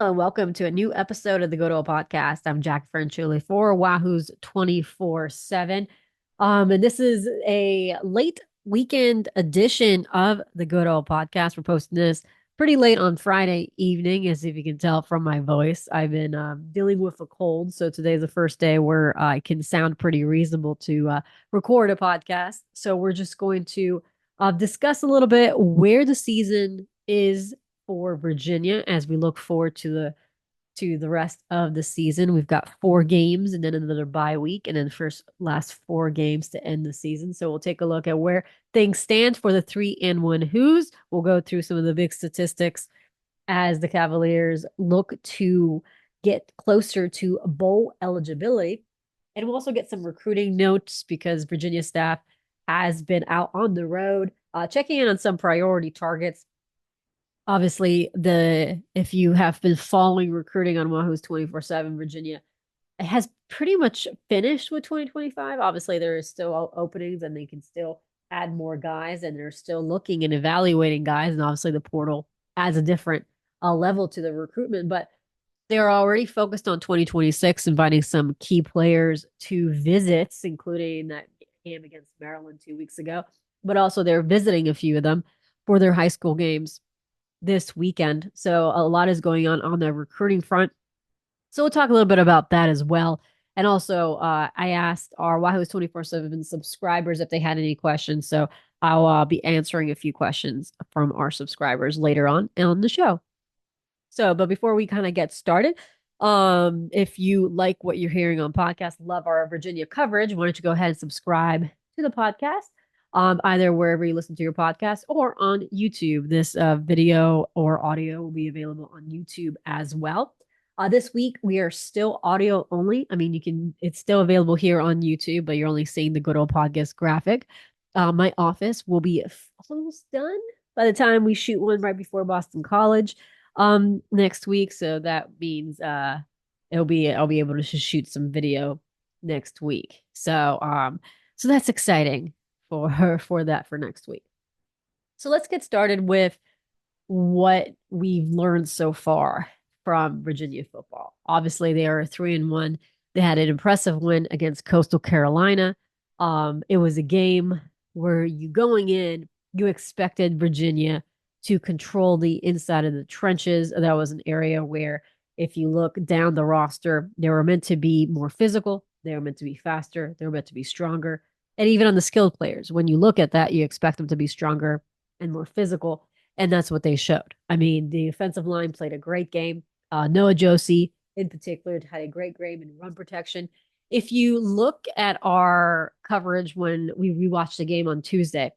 Welcome to a new episode of the Good Old Podcast. I'm Jacquie Franciulli for Wahoo's 24/7. And this is a late weekend edition of the Good Old Podcast. We're posting this pretty late on Friday evening, as if you can tell from my voice. I've been dealing with a cold, so today's the first day where I can sound pretty reasonable to record a podcast. So we're just going to discuss a little bit where the season is for Virginia as we look forward to the rest of the season. We've got 4 games and then another bye week, and then last 4 games to end the season. So we'll take a look at where things stand for the 3-1 Who's. We'll go through some of the big statistics as the Cavaliers look to get closer to bowl eligibility. And we'll also get some recruiting notes because Virginia staff has been out on the road, checking in on some priority targets. Obviously, the if you have been following recruiting on Wahoo's 24/7, Virginia has pretty much finished with 2025. Obviously, there is still openings and they can still add more guys, and they're still looking and evaluating guys. And obviously, the portal adds a different level to the recruitment, but they're already focused on 2026, inviting some key players to visits, including that game against Maryland 2 weeks ago. But also, they're visiting a few of them for their high school games this weekend. So a lot is going on the recruiting front. So we'll talk a little bit about that as well. And also, I asked our Wahoo's 24/7 subscribers if they had any questions. So I'll be answering a few questions from our subscribers later on the show. So, but before we kind of get started, if you like what you're hearing on podcast, love our Virginia coverage, why don't you go ahead and subscribe to the podcast, either wherever you listen to your podcast or on YouTube. This video or audio will be available on YouTube as well. This week we are still audio only. I mean, it's still available here on YouTube, but you're only seeing the good old podcast graphic. My office will be almost done by the time we shoot one right before Boston College next week. So that means I'll be able to shoot some video next week. So that's exciting for that for next week. So let's get started with what we've learned so far from Virginia football. Obviously, they are 3-1. They had an impressive win against Coastal Carolina. It was a game where you expected Virginia to control the inside of the trenches. That was an area where, if you look down the roster, they were meant to be more physical. They were meant to be faster. They were meant to be stronger. And even on the skilled players, when you look at that, you expect them to be stronger and more physical. And that's what they showed. I mean, the offensive line played a great game. Noah Josie, in particular, had a great game in run protection. If you look at our coverage when we rewatched the game on Tuesday,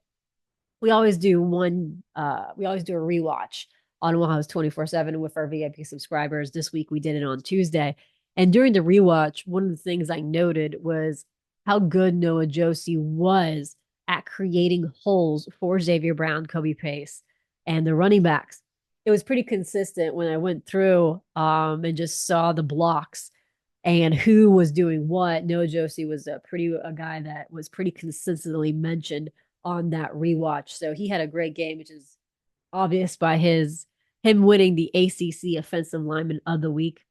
we always do we always do a rewatch on Wahoo's 24/7 with our VIP subscribers. This week we did it on Tuesday. And during the rewatch, one of the things I noted was how good Noah Josie was at creating holes for Xavier Brown, Kobe Pace, and the running backs. It was pretty consistent when I went through and just saw the blocks and who was doing what. Noah Josie was a guy that was pretty consistently mentioned on that rewatch. So he had a great game, which is obvious by him winning the ACC Offensive Lineman of the Week.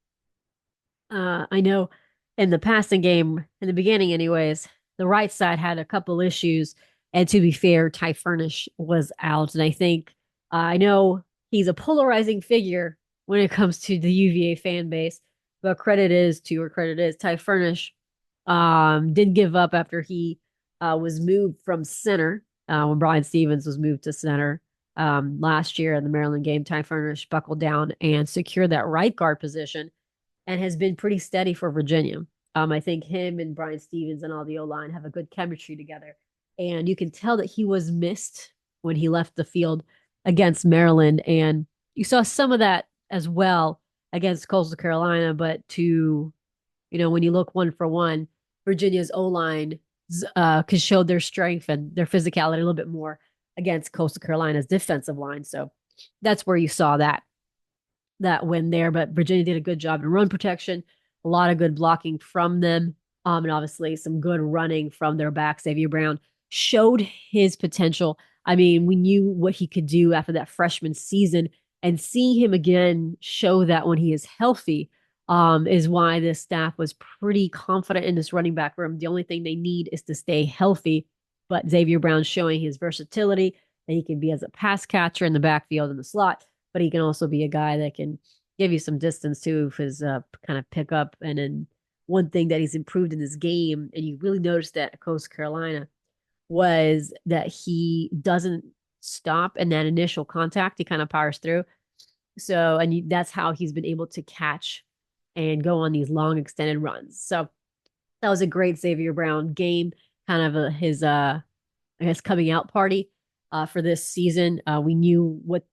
I know in the passing game, in the beginning, anyways, the right side had a couple issues. And to be fair, Ty Furnish was out. And I think, I know he's a polarizing figure when it comes to the UVA fan base, but credit is to where credit is. Ty Furnish did give up after he was moved from center when Brian Stevens was moved to center last year in the Maryland game. Ty Furnish buckled down and secured that right guard position and has been pretty steady for Virginia. I think him and Brian Stevens and all the O-line have a good chemistry together. And you can tell that he was missed when he left the field against Maryland. And you saw some of that as well against Coastal Carolina. But when you look one for one, Virginia's O-line could show their strength and their physicality a little bit more against Coastal Carolina's defensive line. So that's where you saw that win there. But Virginia did a good job in run protection, a lot of good blocking from them, and obviously some good running from their back. Xavier Brown showed his potential. I mean, we knew what he could do after that freshman season, And seeing him again show that when he is healthy, is why this staff was pretty confident in this running back room. The only thing they need is to stay healthy. But Xavier Brown's showing his versatility, that he can be as a pass catcher in the backfield in the slot, but he can also be a guy that can give you some distance too, with his kind of pickup. And then one thing that he's improved in this game, and you really noticed that at Coastal Carolina, was that he doesn't stop in that initial contact. He kind of powers through. So, and that's how he's been able to catch and go on these long extended runs. So that was a great Xavier Brown game, kind of his, I guess, coming out party for this season. We knew what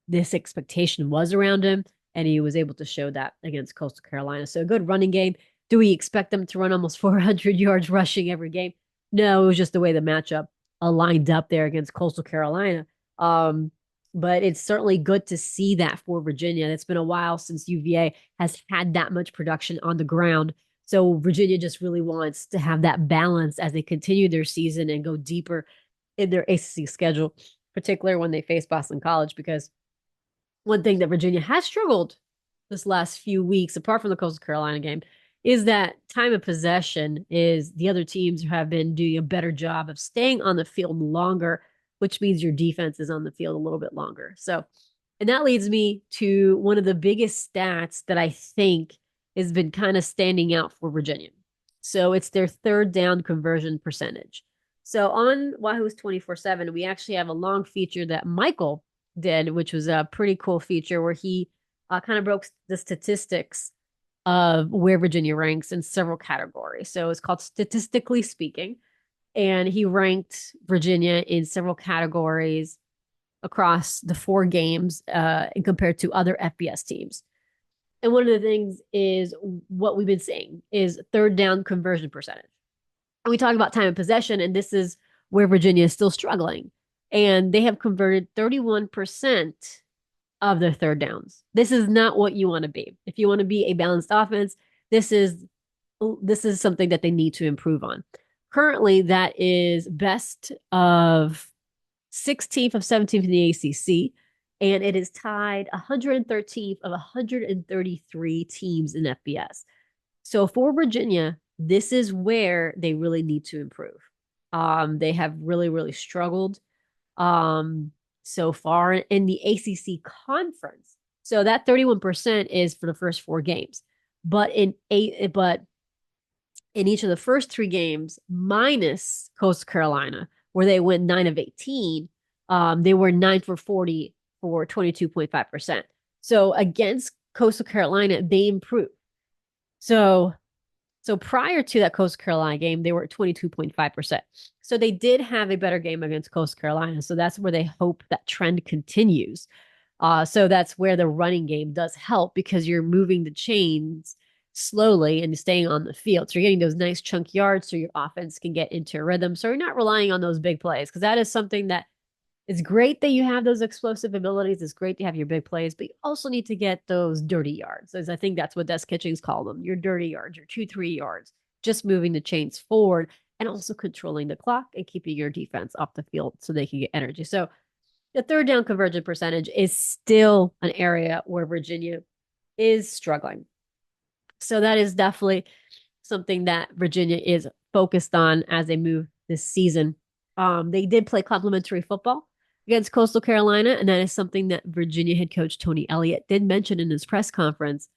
this expectation was around him, and he was able to show that against Coastal Carolina. So a good running game. Do we expect them to run almost 400 yards rushing every game? No, it was just the way the matchup lined up there against Coastal Carolina. But it's certainly good to see that for Virginia. It's been a while since UVA has had that much production on the ground. So Virginia just really wants to have that balance as they continue their season and go deeper in their ACC schedule, particularly when they face Boston College, because one thing that Virginia has struggled this last few weeks, apart from the Coastal Carolina game, is that time of possession is the other teams have been doing a better job of staying on the field longer, which means your defense is on the field a little bit longer. So, and that leads me to one of the biggest stats that I think has been kind of standing out for Virginia. So it's their third down conversion percentage. So on Wahoo's 24/7, we actually have a long feature that Michael did, which was a pretty cool feature where he kind of broke the statistics of where Virginia ranks in several categories. So it's called Statistically Speaking. And he ranked Virginia in several categories across the 4 games compared to other FBS teams. And one of the things is what we've been saying is third down conversion percentage. And we talk about time of possession, and this is where Virginia is still struggling. And they have converted 31% of their third downs. This is not what you want to be. If you want to be a balanced offense, this is something that they need to improve on. Currently, that is best of 16th of 17th in the ACC, and it is tied 113th of 133 teams in FBS. So for Virginia, this is where they really need to improve. They have really, really struggled so far in the ACC conference. So that 31% is for the first 4 games, but in each of the first 3 games, minus Coastal Carolina, where they went 9 of 18, they were 9 for 40 for 22.5%. So against Coastal Carolina, they improved. So prior to that Coastal Carolina game, they were at 22.5%. So they did have a better game against Coastal Carolina. So that's where they hope that trend continues. So that's where the running game does help, because you're moving the chains slowly and staying on the field. So you're getting those nice chunk yards so your offense can get into a rhythm. So you're not relying on those big plays, because that is something that it's great that you have those explosive abilities. It's great to have your big plays, but you also need to get those dirty yards. As I think that's what Des Kitchings called them, your dirty yards, your 2-3 yards, just moving the chains forward and also controlling the clock and keeping your defense off the field so they can get energy. So the third down conversion percentage is still an area where Virginia is struggling. So that is definitely something that Virginia is focused on as they move this season. They did play complimentary football against Coastal Carolina, and that is something that Virginia head coach Tony Elliott did mention in his press conference.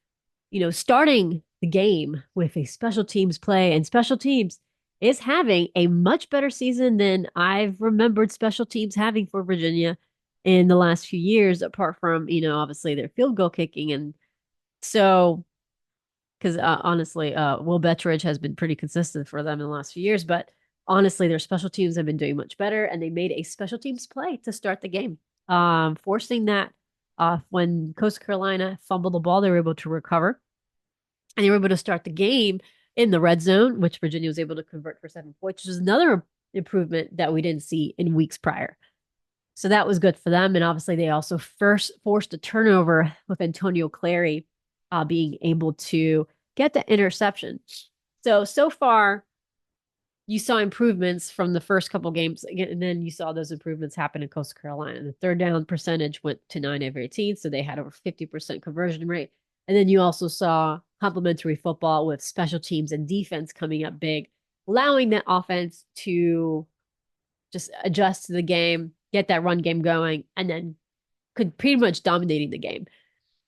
You know, starting the game with a special teams play, and special teams is having a much better season than I've remembered special teams having for Virginia in the last few years, apart from, obviously their field goal kicking. And so, because honestly, Will Betteridge has been pretty consistent for them in the last few years, but honestly, their special teams have been doing much better, and they made a special teams play to start the game, forcing that when Coastal Carolina fumbled the ball, they were able to recover, and they were able to start the game in the red zone, which Virginia was able to convert for 7 points, which is another improvement that we didn't see in weeks prior. So that was good for them, and obviously they also first forced a turnover with Antonio Clary being able to get the interception. So far, you saw improvements from the first couple games again, and then you saw those improvements happen in Coastal Carolina. The third down percentage went to 9 of 18, so they had over 50% conversion rate. And then you also saw complementary football with special teams and defense coming up big, allowing that offense to just adjust to the game, get that run game going, and then could pretty much dominating the game.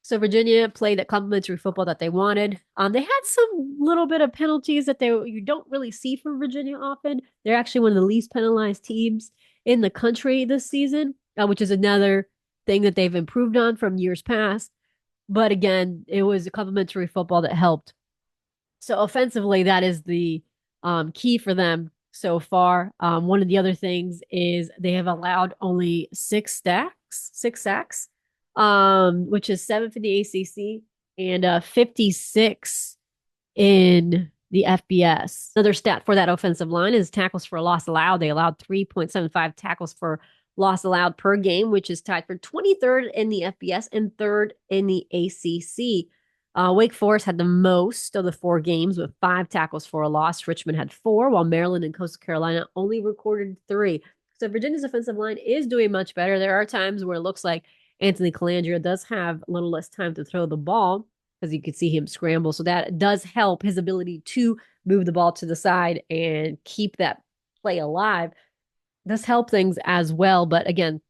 So Virginia played that complementary football that they wanted. They had some little bit of penalties that they you don't really see from Virginia often. They're actually one of the least penalized teams in the country this season, which is another thing that they've improved on from years past. But again, it was a complementary football that helped. So offensively, that is the key for them so far. One of the other things is they have allowed only six sacks, which is seven for the ACC and 56 in the FBS. Another stat for that offensive line is tackles for loss allowed. They allowed 3.75 tackles for loss allowed per game, which is tied for 23rd in the FBS and third in the ACC. Wake Forest had the most of the four games with 5 tackles for a loss. Richmond had 4, while Maryland and Coastal Carolina only recorded 3. So Virginia's offensive line is doing much better. There are times where it looks like Anthony Calandria does have a little less time to throw the ball because you could see him scramble. So that does help his ability to move the ball to the side and keep that play alive. Does help things as well. But again,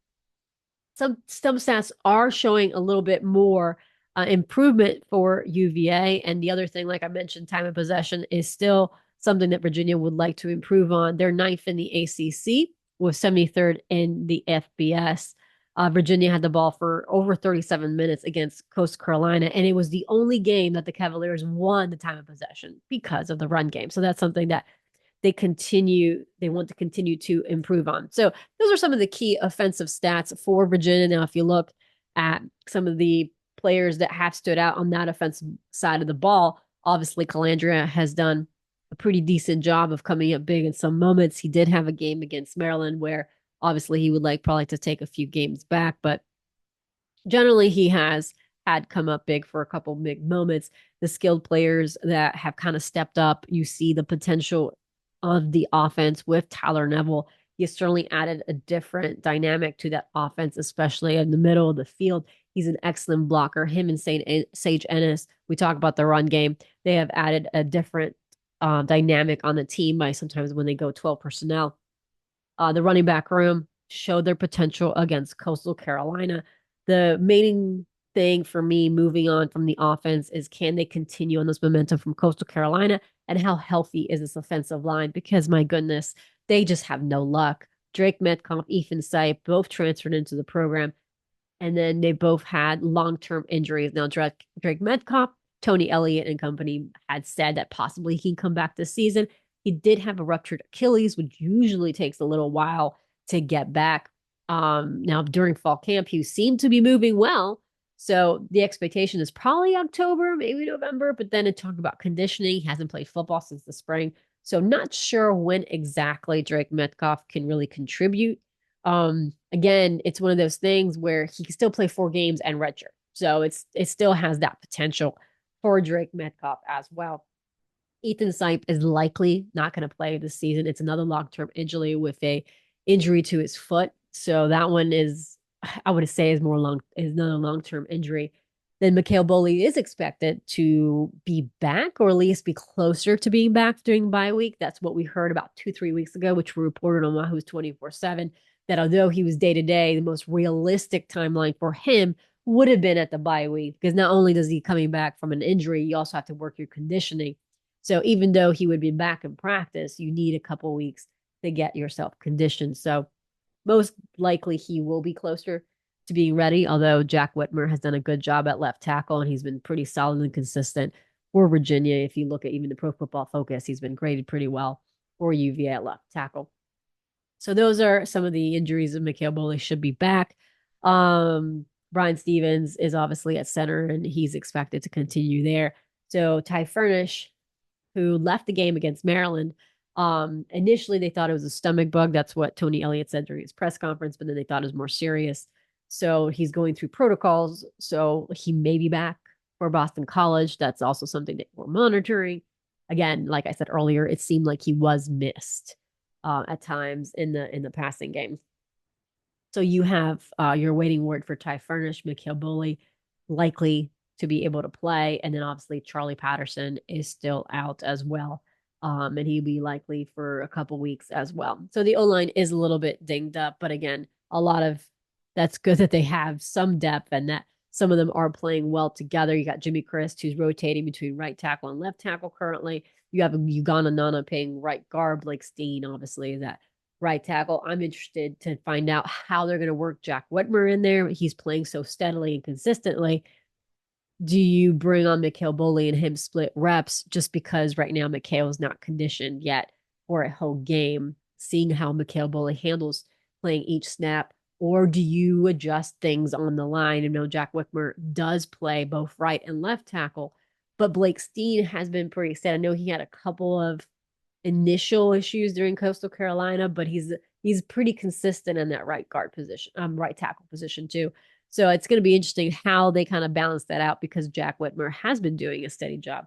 some stats are showing a little bit more improvement for UVA. And the other thing, like I mentioned, time of possession is still something that Virginia would like to improve on. They're ninth in the ACC with 73rd in the FBS. Virginia had the ball for over 37 minutes against Coastal Carolina, and it was the only game that the Cavaliers won the time of possession because of the run game. So that's something that they want to continue to improve on. So those are some of the key offensive stats for Virginia. Now, if you look at some of the players that have stood out on that offensive side of the ball, obviously Calandria has done a pretty decent job of coming up big in some moments. He did have a game against Maryland where obviously he would like probably to take a few games back, but generally he has had come up big for a couple big moments. The skilled players that have kind of stepped up, you see the potential of the offense with Tyler Neville. He has certainly added a different dynamic to that offense, especially in the middle of the field. He's an excellent blocker. Him and Sage Ennis, we talk about the run game. They have added a different dynamic on the team by sometimes when they go 12 personnel. The running back room showed their potential against Coastal Carolina. The main thing for me moving on from the offense is can they continue on this momentum from Coastal Carolina and how healthy is this offensive line? Because my goodness, they just have no luck. Drake Metcalf, Ethan Sipe, both transferred into the program, and then they both had long-term injuries. Now, Drake Metcalf, Tony Elliott and company had said that possibly he can come back this season. He did have a ruptured Achilles, which usually takes a little while to get back. Now, during fall camp, he seemed to be moving well. So the expectation is probably October, maybe November, but then it talked about conditioning. He hasn't played football since the spring. So not sure when exactly Drake Metcalf can really contribute. Again, it's one of those things where he can still play 4 games and redshirt. So it still has that potential for Drake Metcalf as well. Ethan Sipe is likely not going to play this season. It's another long-term injury with a injury to his foot. So that one is, I would say, is another long-term injury. Then Mikhail Boley is expected to be back, or at least be closer to being back during bye week. That's what we heard about 2-3 weeks ago, which we reported on Wahoo's 24/7. That although he was day to day, the most realistic timeline for him would have been at the bye week, because not only does he coming back from an injury, you also have to work your conditioning. So even though he would be back in practice, you need a couple weeks to get yourself conditioned. So most likely he will be closer to being ready, although Jack Whitmer has done a good job at left tackle, and he's been pretty solid and consistent for Virginia. If you look at even the Pro Football Focus, he's been graded pretty well for UVA at left tackle. So those are some of the injuries of Mikhail Boley should be back. Brian Stevens is obviously at center, and he's expected to continue there. So Ty Furnish, who left the game against Maryland. Initially, they thought it was a stomach bug. That's what Tony Elliott said during his press conference, but then they thought it was more serious. So he's going through protocols. So he may be back for Boston College. That's also something that we're monitoring. again, like I said earlier, it seemed like he was missed at times in the passing game. So you have your waiting word for Ty Furnish, Mikhail Bully, likely to be able to play. And then obviously Charlie Patterson is still out as well. And he'll be likely for a couple weeks as well. So the O line is a little bit dinged up, but again, a lot of that's good that they have some depth and that some of them are playing well together. You got Jimmy Christ, who's rotating between right tackle and left tackle currently. You have Ugana Nana playing right guard, Blake Steen, obviously, that right tackle. I'm interested to find out how they're going to work Jack Whitmer in there. He's playing so steadily and consistently. Do you bring on Mikhail Boley and him split reps just because right now Mikhail's not conditioned yet for a whole game, seeing how Mikhail Boley handles playing each snap? Or do you adjust things on the line? And know Jack Whitmer does play both right and left tackle, but Blake Steen has been pretty steady. I know he had a couple of initial issues during Coastal Carolina, but he's pretty consistent in that right guard position, right tackle position too. So it's going to be interesting how they kind of balance that out because Jack Whitmer has been doing a steady job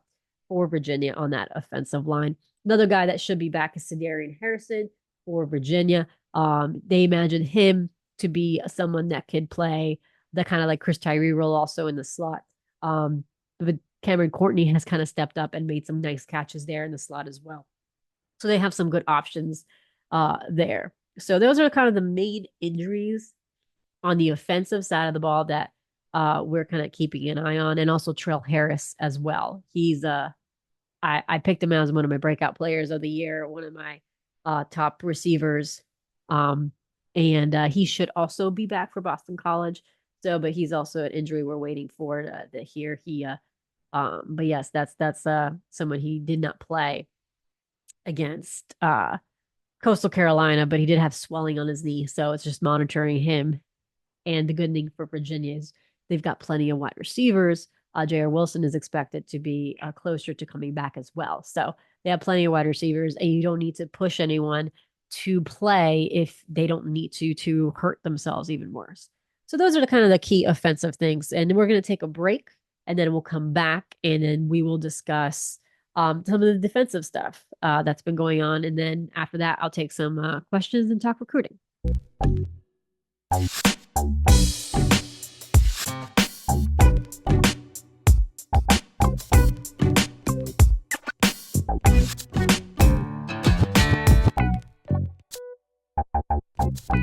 for Virginia on that offensive line. Another guy that should be back is Sedarian Harrison for Virginia. They imagine him to be someone that could play the kind of like Chris Tyree role also in the slot. But Cameron Courtney has kind of stepped up and made some nice catches there in the slot as well. So they have some good options there. So those are kind of the main injuries on the offensive side of the ball that we're kind of keeping an eye on, and also Trell Harris as well. He's I picked him as one of my breakout players of the year, one of my top receivers, and he should also be back for Boston College. So, but he's also an injury we're waiting for to hear. But yes, that's someone he did not play against Coastal Carolina, but he did have swelling on his knee, so it's just monitoring him. And the good thing for Virginia is they've got plenty of wide receivers. J.R. Wilson is expected to be closer to coming back as well. So they have plenty of wide receivers, and you don't need to push anyone to play if they don't need to hurt themselves even worse. So those are the kind of the key offensive things. And we're going to take a break, and then we'll come back, and then we will discuss some of the defensive stuff that's been going on. And then after that, I'll take some questions and talk recruiting.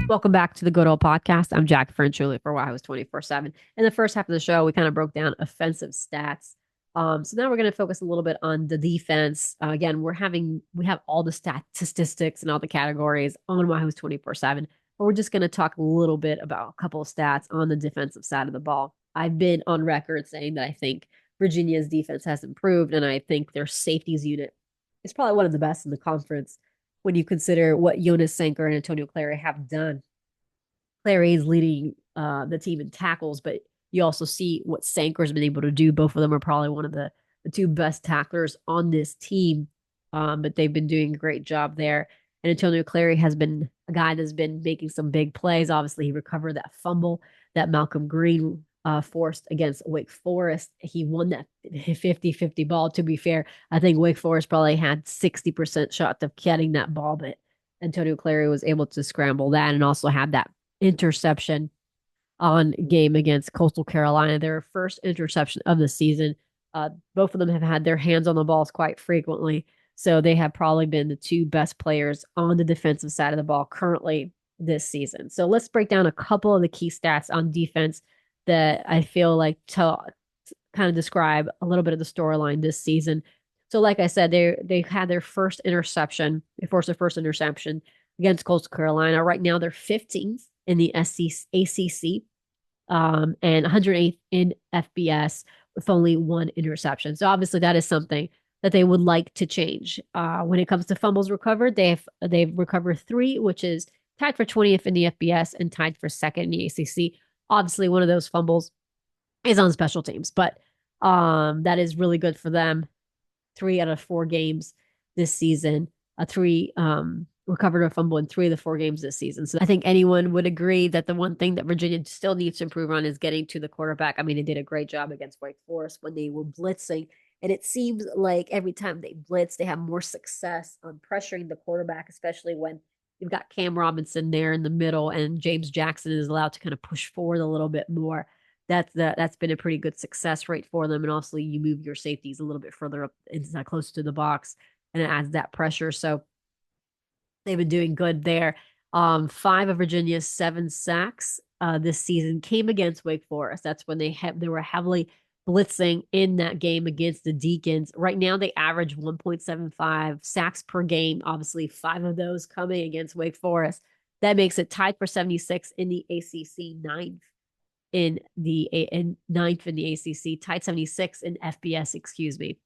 Welcome back to the Good Old Podcast. I'm Jacquie Franciulli for Wahoo's 24/7. In the first half of the show, we kind of broke down offensive stats. So now we're going to focus a little bit on the defense. Again, we have all the statistics and all the categories on Wahoo's 24/7, but we're just going to talk a little bit about a couple of stats on the defensive side of the ball. I've been on record saying that I think Virginia's defense has improved, and I think their safeties unit is probably one of the best in the conference when you consider what Jonas Sanker and Antonio Clary have done. Clary is leading the team in tackles, but you also see what Sanker's been able to do. Both of them are probably one of the two best tacklers on this team, but they've been doing a great job there. And Antonio Clary has been a guy that's been making some big plays. Obviously, he recovered that fumble that Malcolm Green forced against Wake Forest. He won that 50-50 ball. To be fair, I think Wake Forest probably had 60% shot of getting that ball, but Antonio Clary was able to scramble that and also have that interception on game against Coastal Carolina, their first interception of the season. Both of them have had their hands on the balls quite frequently, so they have probably been the two best players on the defensive side of the ball currently this season. So let's break down a couple of the key stats on defense that I feel like to kind of describe a little bit of the storyline this season. So like I said, they had their first interception. They forced their first interception against Coastal Carolina. Right now they're 15th in the ACC and 108th in FBS with only one interception. So obviously that is something that they would like to change. When it comes to fumbles recovered, they've recovered 3, which is tied for 20th in the FBS and tied for second in the ACC. Obviously, one of those fumbles is on special teams, but that is really good for them. 3 out of 4 games this season. 3 recovered a fumble in 3 of the 4 games this season. So I think anyone would agree that the one thing that Virginia still needs to improve on is getting to the quarterback. I mean, they did a great job against Wake Forest when they were blitzing And it seems like every time they blitz, they have more success on pressuring the quarterback, especially when you've got Cam Robinson there in the middle and James Jackson is allowed to kind of push forward a little bit more. That's been a pretty good success rate for them. And also you move your safeties a little bit further up inside close to the box and it adds that pressure. So they've been doing good there. Five of Virginia's seven sacks this season came against Wake Forest. That's when they were heavily blitzing in that game against the Deacons. Right now, they average 1.75 sacks per game. Obviously, five of those coming against Wake Forest. That makes it tied for 76 in the ACC, ninth in the ACC, tied 76 in FBS, excuse me.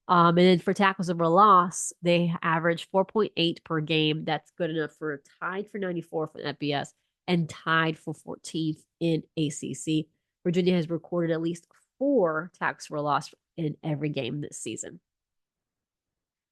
And then for tackles over loss, they average 4.8 per game. That's good enough for tied for 94 for FBS and tied for 14th in ACC. Virginia has recorded at least 4 tackles for loss in every game this season.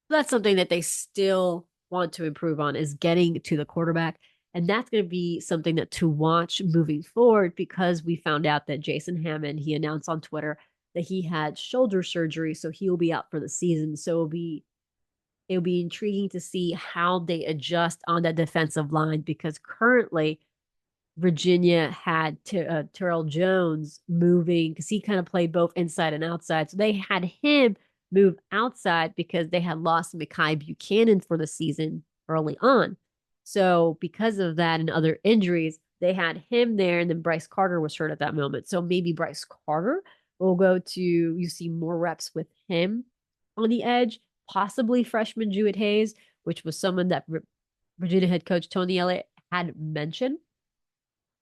So that's something that they still want to improve on is getting to the quarterback. And that's going to be something that to watch moving forward because we found out that Jason Hammond, he announced on Twitter that he had shoulder surgery, so he'll be out for the season. So it'll be intriguing to see how they adjust on that defensive line because currently Virginia had Terrell Jones moving because he kind of played both inside and outside. So they had him move outside because they had lost Mekhi Buchanan for the season early on. So because of that and other injuries, they had him there, and then Bryce Carter was hurt at that moment. So maybe Bryce Carter will go to you see more reps with him on the edge, possibly freshman Jewett Hayes, which was someone that Virginia head coach Tony Elliott had mentioned.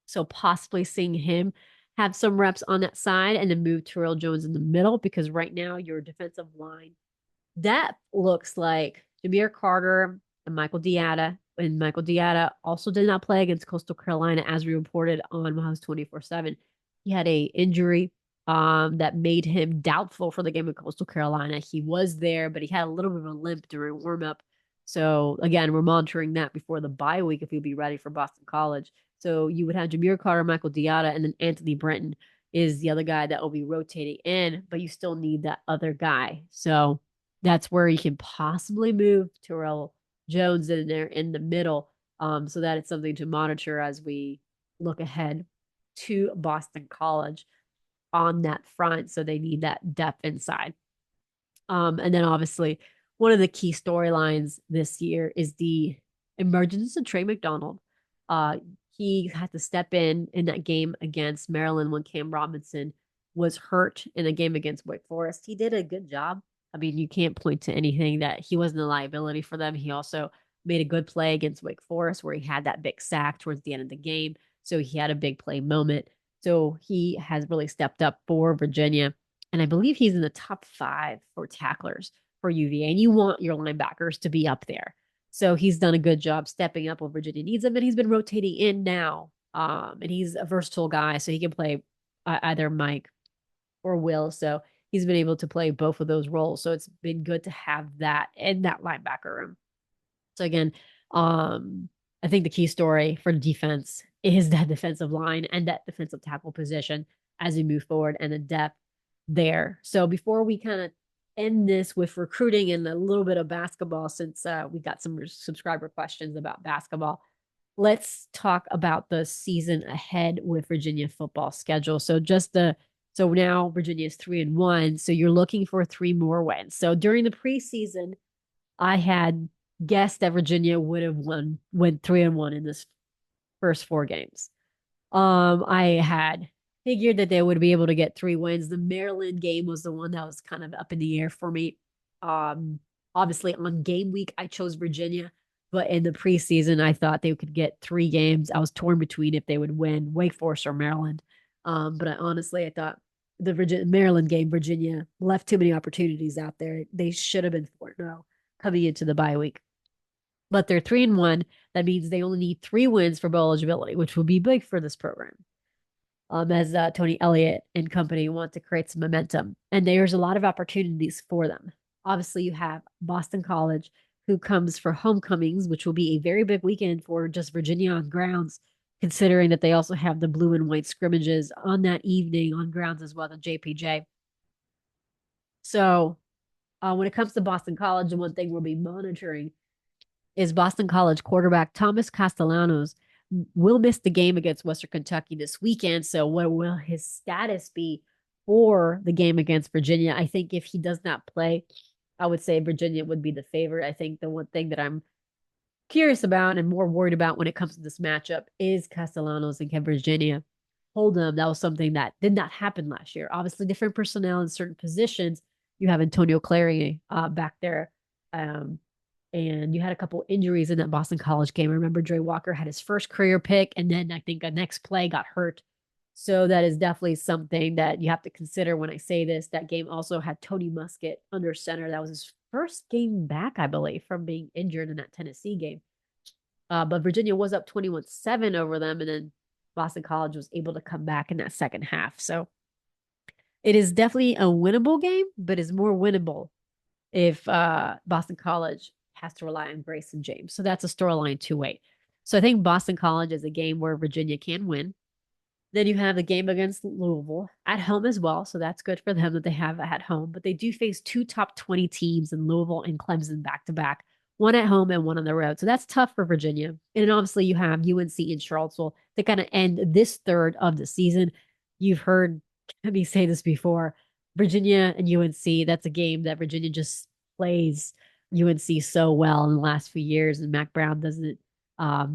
So possibly seeing him have some reps on that side and then move Terrell Jones in the middle because right now your defensive line depth looks like Jameer Carter and Michael Deata. And Michael Deata also did not play against Coastal Carolina as we reported on Miles 24/7. He had a injury that made him doubtful for the game of Coastal Carolina. He was there, but he had a little bit of a limp during warm-up. So again, we're monitoring that before the bye week if he'll be ready for Boston College. So you would have Jameer Carter, Michael Deata, and then Anthony Brenton is the other guy that will be rotating in, but you still need that other guy. So that's where you can possibly move Terrell Jones in there in the middle. So that it's something to monitor as we look ahead to Boston College on that front. So they need that depth inside. And then obviously one of the key storylines this year is the emergence of Trey McDonald. He had to step in that game against Maryland when Cam Robinson was hurt in a game against Wake Forest. He did a good job. I mean, you can't point to anything that he wasn't a liability for them. He also made a good play against Wake Forest where he had that big sack towards the end of the game. So he had a big play moment. So he has really stepped up for Virginia. And I believe he's in the top 5 for tacklers for UVA. And you want your linebackers to be up there. So he's done a good job stepping up when Virginia needs him. And he's been rotating in now. And he's a versatile guy. So he can play either Mike or Will. So he's been able to play both of those roles. So it's been good to have that in that linebacker room. So again, I think the key story for the defense is that defensive line and that defensive tackle position as we move forward and the depth there. So before we kind of end this with recruiting and a little bit of basketball, since we got some subscriber questions about basketball, let's talk about the season ahead with Virginia football schedule. So now Virginia is 3-1. So you're looking for 3 more wins. So during the preseason, I had guessed that Virginia would have went 3-1 in this first 4 games. I had figured that they would be able to get 3 wins. The Maryland game was the one that was kind of up in the air for me. Obviously on game week, I chose Virginia, but in the preseason, I thought they could get 3 games. I was torn between if they would win Wake Forest or Maryland. But I thought the Maryland game, Virginia left too many opportunities out there. They should have been 4-0 coming into the bye week. But they're 3-1. That means they only need 3 wins for bowl eligibility, which will be big for this program. As Tony Elliott and company want to create some momentum. And there's a lot of opportunities for them. Obviously, you have Boston College, who comes for homecomings, which will be a very big weekend for just Virginia on grounds, considering that they also have the blue and white scrimmages on that evening on grounds as well, the JPJ. So When it comes to Boston College, the one thing we'll be monitoring is Boston College quarterback Thomas Castellanos will miss the game against Western Kentucky this weekend. So, what will his status be for the game against Virginia? I think if he does not play, I would say Virginia would be the favorite. I think the one thing that I'm curious about and more worried about when it comes to this matchup is Castellanos and can Virginia hold them. That was something that did not happen last year. Obviously, different personnel in certain positions. You have Antonio Clary back there. Um, and you had a couple injuries in that Boston College game. I remember Dre Walker had his first career pick, and then I think a next play got hurt. So that is definitely something that you have to consider when I say this. That game also had Tony Muskett under center. That was his first game back, I believe, from being injured in that Tennessee game. But Virginia was up 21-7 over them, and then Boston College was able to come back in that second half. So it is definitely a winnable game, but it's more winnable if Boston College has to rely on Grayson James. So that's a storyline to wait. So I think Boston College is a game where Virginia can win. Then you have the game against Louisville at home as well. So that's good for them that they have at home. But they do face two top 20 teams in Louisville and Clemson back to back, one at home and one on the road. So that's tough for Virginia. And obviously you have UNC and Charlottesville to kind of end this third of the season. You've heard me say this before. Virginia and UNC, that's a game that Virginia just plays UNC so well in the last few years, and Mac Brown doesn't,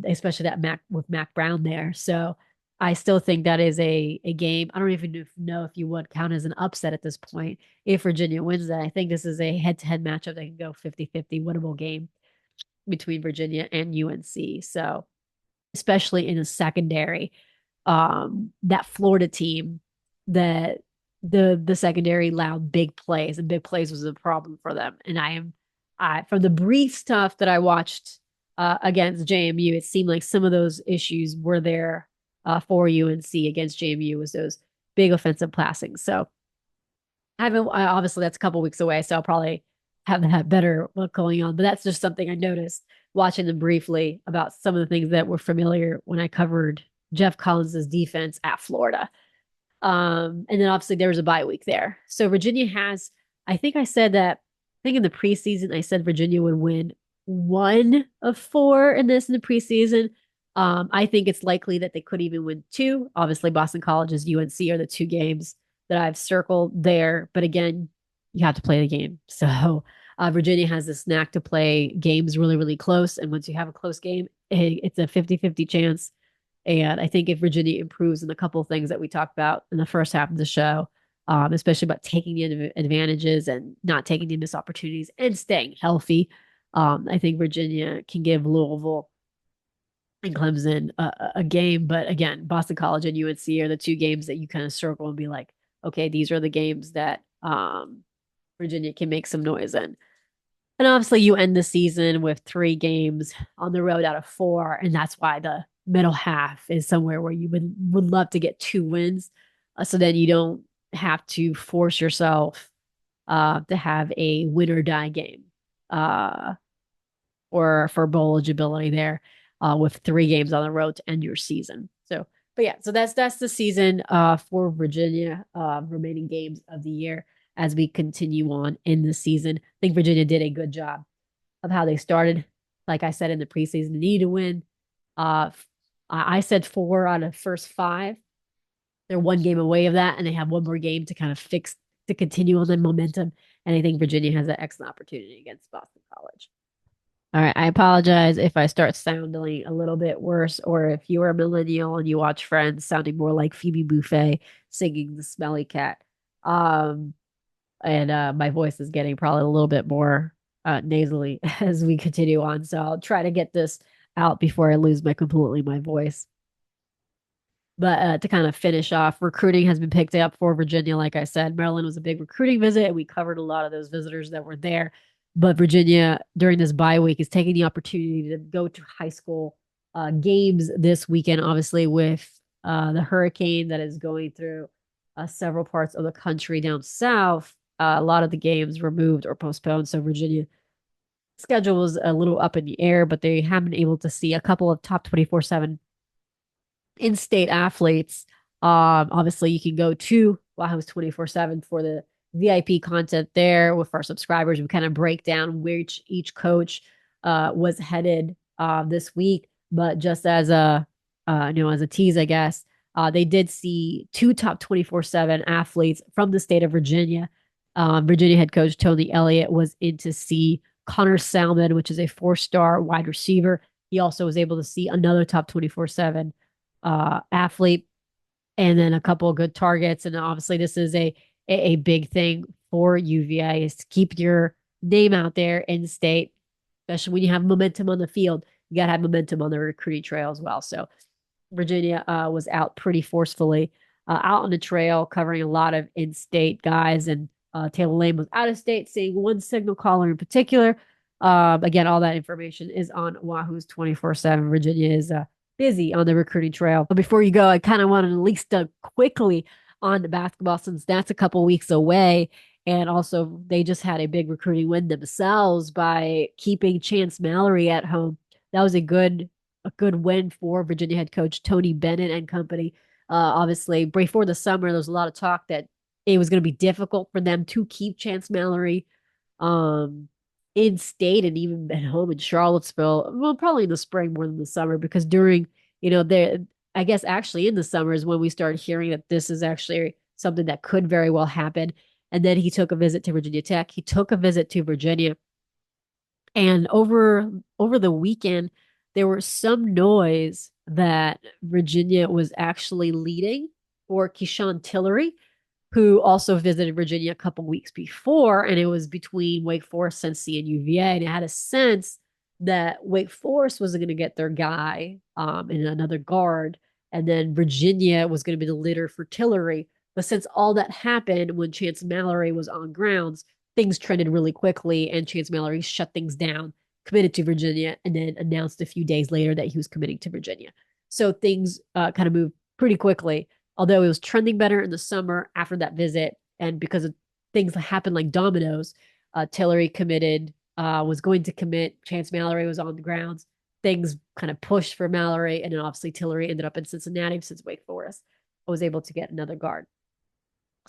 especially that Mac with Mac Brown there. So I still think that is a game. I don't even know if you would count as an upset at this point if Virginia wins that. I think this is a head-to-head matchup that can go 50-50 winnable game between Virginia and UNC. So especially in the secondary, that Florida team that the secondary allowed big plays, and big plays was a problem for them. And I from the brief stuff that I watched against JMU, it seemed like some of those issues were there for UNC against JMU, was those big offensive passings. So obviously that's a couple weeks away, so I'll probably have that better look going on. But that's just something I noticed watching them briefly about some of the things that were familiar when I covered Jeff Collins's defense at Florida. And then obviously there was a bye week there. So Virginia has, I think I said that, I think in the preseason, I said Virginia would win one of four in the preseason. I think it's likely that they could even win two. Obviously, Boston College's UNC are the two games that I've circled there. But again, you have to play the game. So Virginia has this knack to play games really, really close. And once you have a close game, it's a 50-50 chance. And I think if Virginia improves in a couple of things that we talked about in the first half of the show, especially about taking the advantages and not taking the missed opportunities and staying healthy, I think Virginia can give Louisville and Clemson a game. But again, Boston College and UNC are the two games that you kind of circle and be like, okay, these are the games that Virginia can make some noise in. And obviously, you end the season with 3 games on the road out of 4, and that's why the middle half is somewhere where you would love to get 2 wins, so then you don't have to force yourself to have a win or die game, or for bowl eligibility there, with 3 games on the road to end your season. So, but yeah, so that's the season for Virginia, remaining games of the year as we continue on in the season. I think Virginia did a good job of how they started. Like I said in the preseason, they needed to win. I said 4 out of first 5. They're 1 game away of that, and they have 1 more game to kind of fix, to continue on the momentum. And I think Virginia has an excellent opportunity against Boston College. All right, I apologize if I start sounding a little bit worse, or if you're a millennial and you watch Friends, sounding more like Phoebe Buffay singing The Smelly Cat. And my voice is getting probably a little bit more nasally as we continue on. So I'll try to get this out before I lose my voice. But to kind of finish off, recruiting has been picked up for Virginia. Like I said, Maryland was a big recruiting visit. We covered a lot of those visitors that were there. But Virginia, during this bye week, is taking the opportunity to go to high school games this weekend, obviously, with the hurricane that is going through several parts of the country down south. A lot of the games were moved or postponed. So Virginia schedule was a little up in the air, but they have been able to see a couple of top 24/7 in-state athletes. Obviously, you can go to Wahoo's 24/7 for the VIP content there with our subscribers. We kind of break down which each coach was headed this week. But just as a as a tease, I guess they did see two top 24/7 athletes from the state of Virginia. Virginia head coach Tony Elliott was in to see Connor Salmon, which is a four-star wide receiver. He also was able to see another top 24/7 athlete and then a couple of good targets. And obviously, this is a big thing for UVA is to keep your name out there in state, especially when you have momentum on the field. You got to have momentum on the recruiting trail as well. So Virginia was out pretty forcefully out on the trail, covering a lot of in-state guys. And Taylor Lane was out of state, seeing one signal caller in particular. Again, all that information is on Wahoo's 24/7. Virginia is busy on the recruiting trail. But before you go, I kind of wanted to at least quickly on the basketball since that's a couple weeks away. And also, they just had a big recruiting win themselves by keeping Chance Mallory at home. That was a good win for Virginia head coach Tony Bennett and company. Obviously, before the summer, there was a lot of talk that it was going to be difficult for them to keep Chance Mallory um, in state and even at home in Charlottesville. Well, probably in the spring more than the summer because during, there, I guess actually in the summer is when we started hearing that this is actually something that could very well happen. And then he took a visit to Virginia Tech. He took a visit to Virginia. And over the weekend, there was some noise that Virginia was actually leading for Keyshawn Tillery, who also visited Virginia a couple weeks before, and it was between Wake Forest, Cincy, and UVA. And it had a sense that Wake Forest was going to get their guy and another guard, and then Virginia was going to be the leader for Tillery. But since all that happened when Chance Mallory was on grounds, things trended really quickly, and Chance Mallory shut things down, committed to Virginia, and then announced a few days later that he was committing to Virginia. So things kind of moved pretty quickly. Although it was trending better in the summer after that visit, and because of things that happened like dominoes, Tillery committed, was going to commit. Chance Mallory was on the grounds. Things kind of pushed for Mallory, and then obviously Tillery ended up in Cincinnati since Wake Forest was able to get another guard.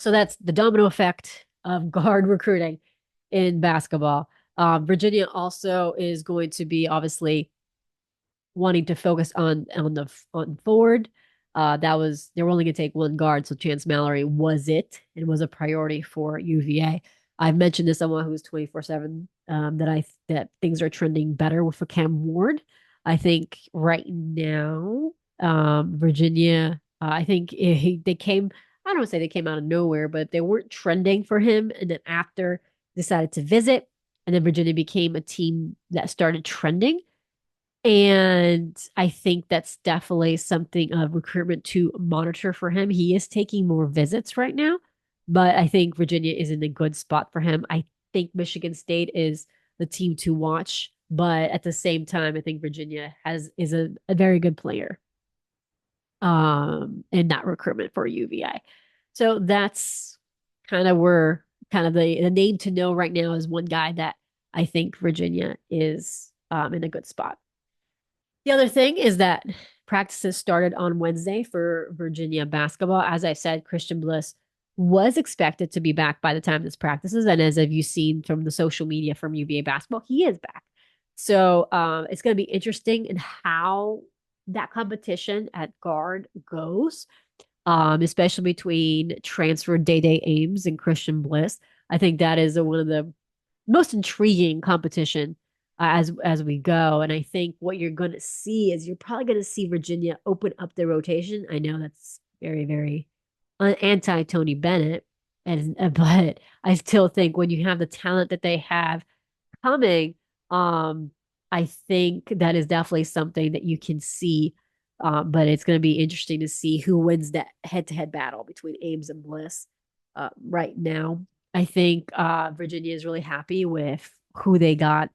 So that's the domino effect of guard recruiting in basketball. Virginia also is going to be obviously wanting to focus on forward. They were only going to take one guard, so Chance Mallory was it and was a priority for UVA. I've mentioned this someone who's 24/7 that things are trending better with Cam Ward. I think right now, Virginia. I think they came. I don't want to say they came out of nowhere, but they weren't trending for him, and then after decided to visit, and then Virginia became a team that started trending. And I think that's definitely something of recruitment to monitor for him. He is taking more visits right now, but I think Virginia is in a good spot for him. I think Michigan State is the team to watch, but at the same time, I think Virginia is a very good player in that recruitment for UVA. So that's kind of where kind of the name to know right now is one guy that I think Virginia is in a good spot. The other thing is that practices started on Wednesday for Virginia basketball. As I said, Christian Bliss was expected to be back by the time this practices. And as have you seen from the social media from UVA basketball, he is back. So it's going to be interesting in how that competition at guard goes, especially between transfer Day Ames and Christian Bliss. I think that is one of the most intriguing competition as we go. And I think what you're going to see is you're probably going to see Virginia open up their rotation. I know that's very, very anti Tony Bennett, and but I still think when you have the talent that they have coming, I think that is definitely something that you can see. But it's going to be interesting to see who wins that head-to-head battle between Ames and Bliss right now. I think Virginia is really happy with who they got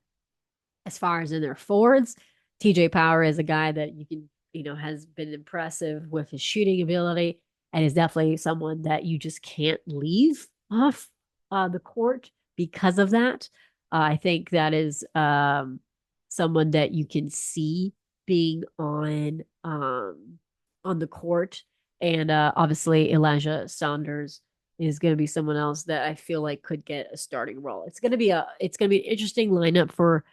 as far as in their forwards. TJ Power is a guy that you can, has been impressive with his shooting ability and is definitely someone that you just can't leave off the court because of that. I think that is someone that you can see being on the court. And obviously Elijah Saunders is going to be someone else that I feel like could get a starting role. It's going to be an interesting lineup for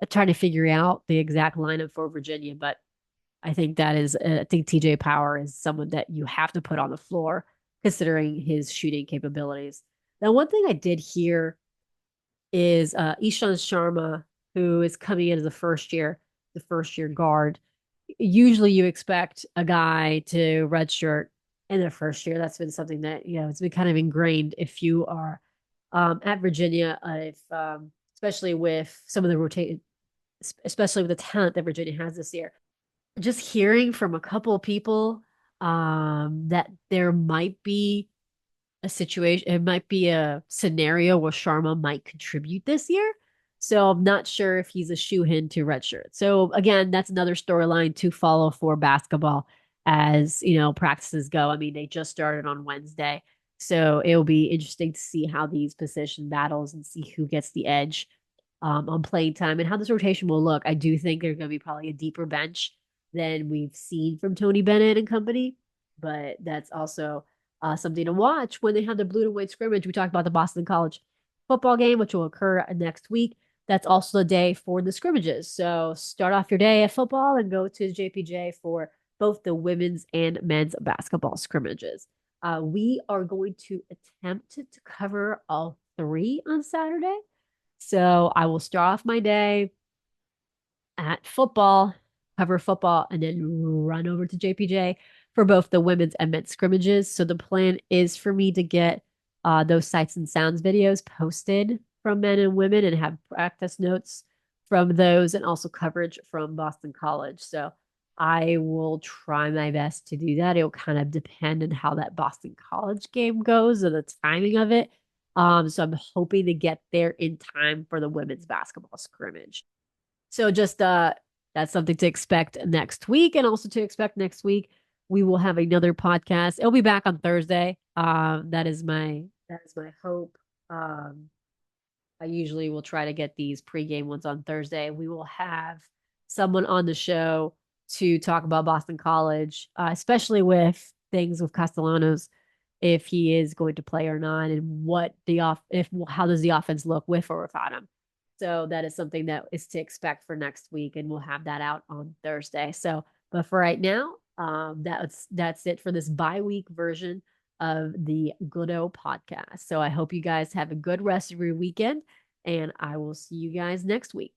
trying to figure out the exact lineup for Virginia, but I think TJ Power is someone that you have to put on the floor considering his shooting capabilities. Now, one thing I did hear is Ishan Sharma, who is coming in as the first year guard. Usually you expect a guy to redshirt in their first year. That's been something that, it's been kind of ingrained if you are at Virginia, if especially with some of the rotate, especially with the talent that Virginia has this year. Just hearing from a couple of people that there might be a situation, it might be a scenario where Sharma might contribute this year. So I'm not sure if he's a shoe-in to redshirt. So again, that's another storyline to follow for basketball as practices go. I mean, they just started on Wednesday. So it'll be interesting to see how these position battles and see who gets the edge on playing time and how this rotation will look. I do think there's going to be probably a deeper bench than we've seen from Tony Bennett and company, but that's also something to watch when they have the blue and white scrimmage. We talked about the Boston College football game, which will occur next week. That's also the day for the scrimmages. So start off your day at football and go to JPJ for both the women's and men's basketball scrimmages. We are going to attempt to cover all three on Saturday. So I will start off my day at football, cover football, and then run over to JPJ for both the women's and men's scrimmages. So the plan is for me to get those sights and sounds videos posted from men and women and have practice notes from those and also coverage from Boston College. So I will try my best to do that. It'll kind of depend on how that Boston College game goes and the timing of it. So I'm hoping to get there in time for the women's basketball scrimmage. So just that's something to expect next week. And also to expect next week, we will have another podcast. It'll be back on Thursday. That is my hope. I usually will try to get these pregame ones on Thursday. We will have someone on the show to talk about Boston College, especially with things with Castellanos, if he is going to play or not, and how does the offense look with or without him. So that is something that is to expect for next week, and we'll have that out on Thursday. So, but for right now, that's it for this bye-week version of the Goodo podcast. So I hope you guys have a good rest of your weekend, and I will see you guys next week.